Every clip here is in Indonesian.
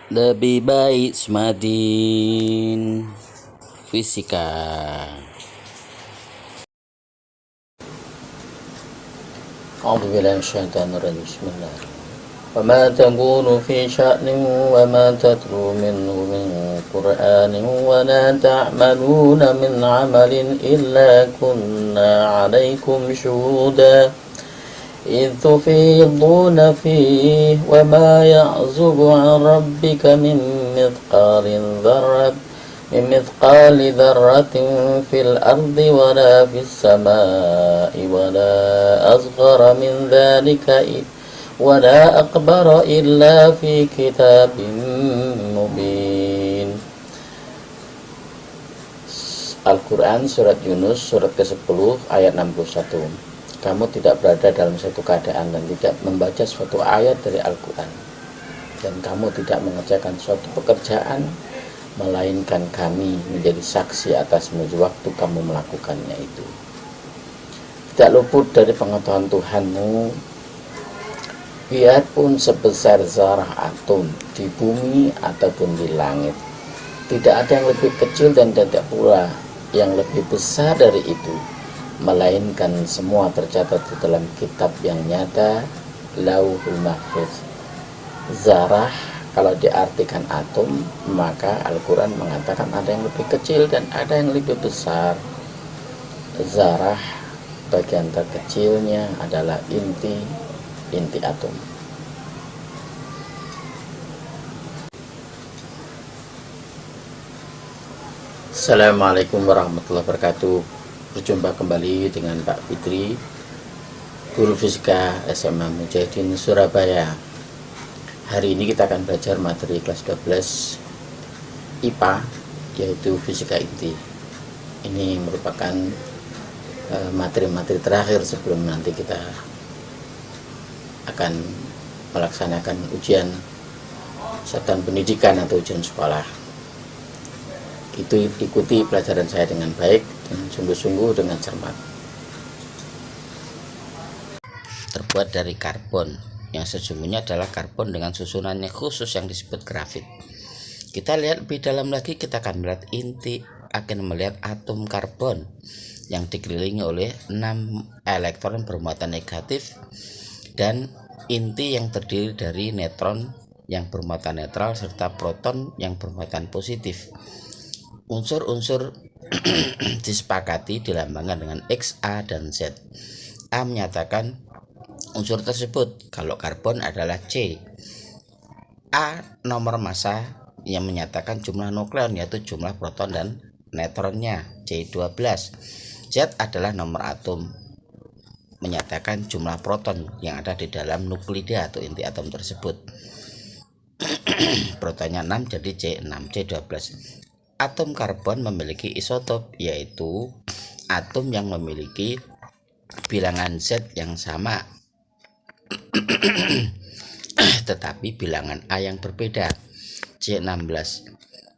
Lebih baik Smadin Fisika. A'udzu billahi minasyaitonir rajim. Bismillah. وما تكون في شأن وما تتلو منه من قرآن ولا تعملون من عمل إلا كنا عليكم شهودا إذ تفيضون فيه وما يعزب عن ربك مثقال ذرة في الأرض ولا في السماء ولا أصغر من ذلك ولا أكبر إلا في كتاب مبين. Al-Quran Surat Yunus Surat ke-10 ayat 61. Kamu tidak berada dalam suatu keadaan dan tidak membaca suatu ayat dari Al-Quran, dan kamu tidak mengerjakan suatu pekerjaan melainkan kami menjadi saksi atas waktu kamu melakukannya itu. Tidak luput dari pengetahuan Tuhanmu, biarpun sebesar zarah atom di bumi ataupun di langit. Tidak ada yang lebih kecil dan tidak pula yang lebih besar dari itu, melainkan semua tercatat di dalam kitab yang nyata, Lauhul Mahfuz. Zarah kalau diartikan atom, maka Al-Quran mengatakan ada yang lebih kecil dan ada yang lebih besar. Zarah bagian terkecilnya adalah inti atom. Assalamualaikum warahmatullahi wabarakatuh. Berjumpa kembali dengan Pak Fitri, guru fisika SMA Mujahidin Surabaya. Hari ini kita akan belajar materi kelas 12 IPA, yaitu fisika inti. Ini merupakan materi-materi terakhir sebelum nanti kita akan melaksanakan ujian satuan pendidikan atau ujian sekolah. Itu ikuti pelajaran saya dengan baik, dengan sungguh-sungguh, dengan cermat. Terbuat dari karbon, yang sesungguhnya adalah karbon dengan susunannya khusus yang disebut grafit. Kita lihat lebih dalam lagi, kita akan melihat inti, akan melihat atom karbon yang dikelilingi oleh 6 elektron bermuatan negatif, dan inti yang terdiri dari neutron yang bermuatan netral serta proton yang bermuatan positif. Unsur-unsur disepakati dilambangkan dengan X, A, dan Z. A menyatakan unsur tersebut kalau karbon adalah C. A nomor massa yang menyatakan jumlah nukleon, yaitu jumlah proton dan neutronnya, C12. Z adalah nomor atom, menyatakan jumlah proton yang ada di dalam nuklida atau inti atom tersebut. Protonnya 6 jadi C6, C12. Atom karbon memiliki isotop, yaitu atom yang memiliki bilangan Z yang sama tetapi bilangan A yang berbeda, C16,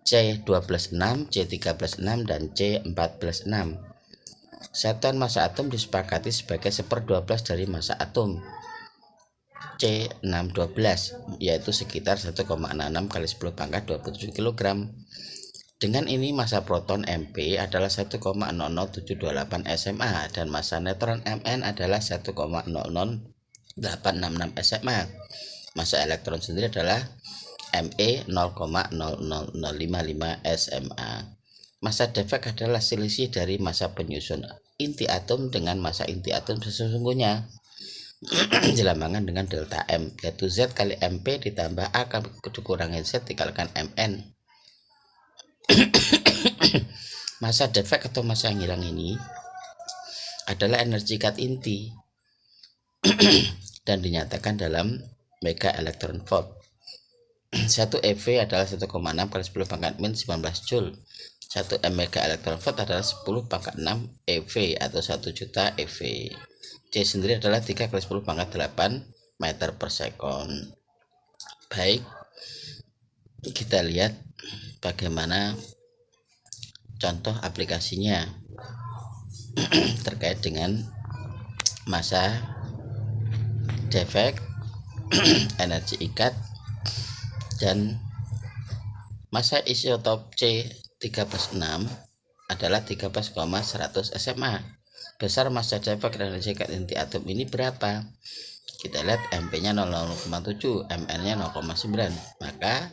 C12 6, C13 6, dan C14 6. Satuan massa atom disepakati sebagai 1/12 dari massa atom, C612, yaitu sekitar 1,66 kali 10 pangkat 27 kg. Dengan ini massa proton MP adalah 1,00728 SMA dan massa neutron Mn adalah 1,00866 SMA. Massa elektron sendiri adalah Me 0,00055 SMA. Massa defek adalah selisih dari massa penyusun inti atom dengan massa inti atom sesungguhnya, dilambangkan dengan delta M, yaitu Z kali MP ditambah A dikurangi Z dikalikan Mn. Massa defek atau massa yang hilang ini adalah energi kat inti dan dinyatakan dalam mega elektron volt. 1 EV adalah 1,6 kali 10 pangkat min 19 Joule. 1 M mega elektron volt adalah 10 pangkat 6 EV atau 1 juta EV. C sendiri adalah 3 kali 10 pangkat 8 meter per sekon. Baik, kita lihat bagaimana contoh aplikasinya terkait dengan massa defek, energi ikat, dan Massa isotop C13.6 adalah 13,100 SMA. Besar massa defek dan energi inti atom ini berapa? Kita lihat MP-nya 0,7, MN-nya 0,9. Maka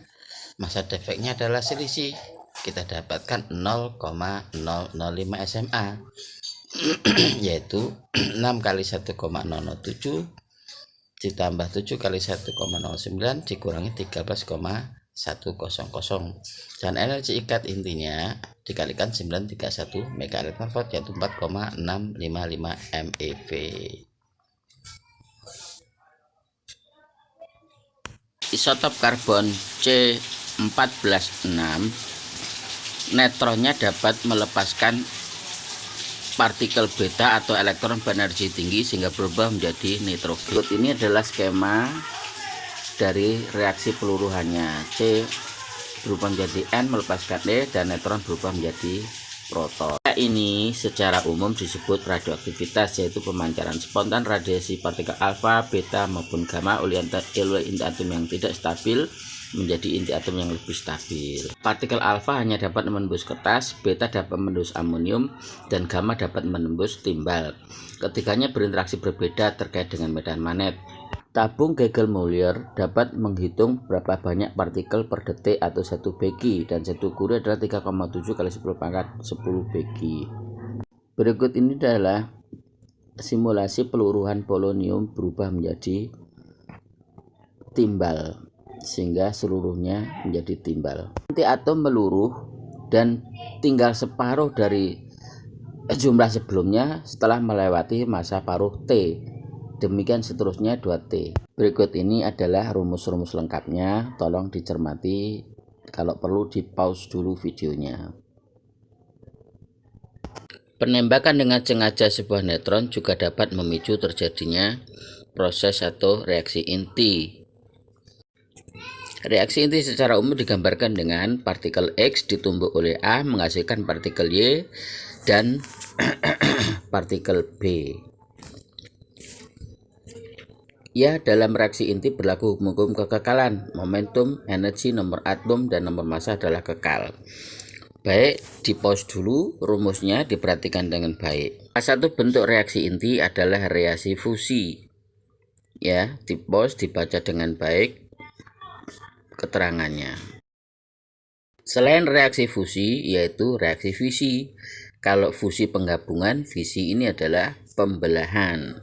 massa defeknya adalah selisih. Kita dapatkan 0,005 SMA, yaitu 6 kali 1,007 ditambah 7 kali 1,09 dikurangi 13,100, dan energi ikat intinya dikalikan 931 MeV, yaitu 4,655 MeV. Isotop karbon C14.6, neutronnya dapat melepaskan partikel beta atau elektron berenergi tinggi sehingga berubah menjadi nitrogen. Berikut ini adalah skema dari reaksi peluruhannya. C berubah menjadi N melepaskan E, dan neutron berubah menjadi proton. Ini secara umum disebut radioaktivitas, yaitu pemancaran spontan radiasi partikel alfa, beta maupun gamma oleh inti atom yang tidak stabil menjadi inti atom yang lebih stabil. Partikel alfa hanya dapat menembus kertas, beta dapat menembus amonium, dan gamma dapat menembus timbal. Ketiganya berinteraksi berbeda terkait dengan medan magnet. Tabung Geiger-Müller dapat menghitung berapa banyak partikel per detik atau 1 Begi, dan 1 Curie adalah 3,7 kali 10 pangkat 10 Begi. Berikut ini adalah simulasi peluruhan polonium berubah menjadi timbal, sehingga seluruhnya menjadi timbal. Inti atom meluruh dan tinggal separuh dari jumlah sebelumnya setelah melewati masa paruh T. Demikian seterusnya 2T. Berikut ini adalah rumus-rumus lengkapnya. Tolong dicermati, kalau perlu di pause dulu videonya. Penembakan dengan sengaja sebuah neutron juga dapat memicu terjadinya proses atau reaksi inti. Reaksi inti secara umum digambarkan dengan partikel X ditumbuk oleh A menghasilkan partikel Y dan partikel B. Ya, dalam reaksi inti berlaku hukum kekekalan. Momentum, energi, nomor atom, dan nomor massa adalah kekal. Baik, di pause dulu, rumusnya diperhatikan dengan baik. Salah satu bentuk reaksi inti adalah reaksi fusi. Ya, di pause, dibaca dengan baik keterangannya. Selain reaksi fusi, yaitu reaksi fisi. Kalau fusi penggabungan, fisi ini adalah pembelahan.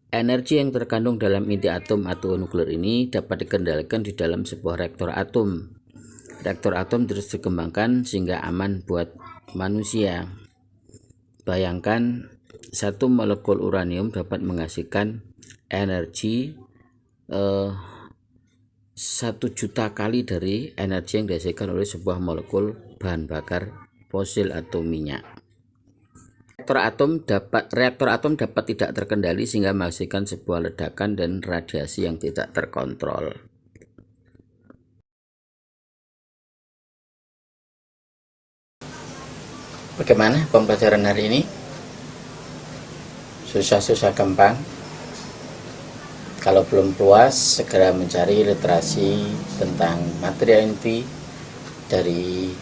Energi yang terkandung dalam inti atom atau nuklir ini dapat dikendalikan di dalam sebuah reaktor atom. Reaktor atom terus dikembangkan sehingga aman buat manusia. Bayangkan 1 molekul uranium dapat menghasilkan energi 1 juta kali dari energi yang dihasilkan oleh sebuah molekul bahan bakar fosil atau minyak. Reaktor atom dapat tidak terkendali sehingga menghasilkan sebuah ledakan dan radiasi yang tidak terkontrol. Bagaimana pembelajaran hari ini? Susah-susah gampang. Kalau belum puas, segera mencari literasi tentang materi inti dari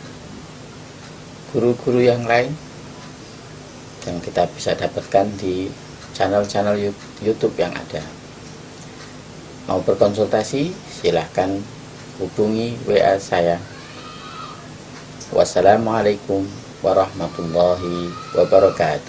guru-guru yang lain yang kita bisa dapatkan di channel-channel YouTube yang ada. Mau berkonsultasi, silahkan hubungi WA saya. Wassalamualaikum warahmatullahi wabarakatuh.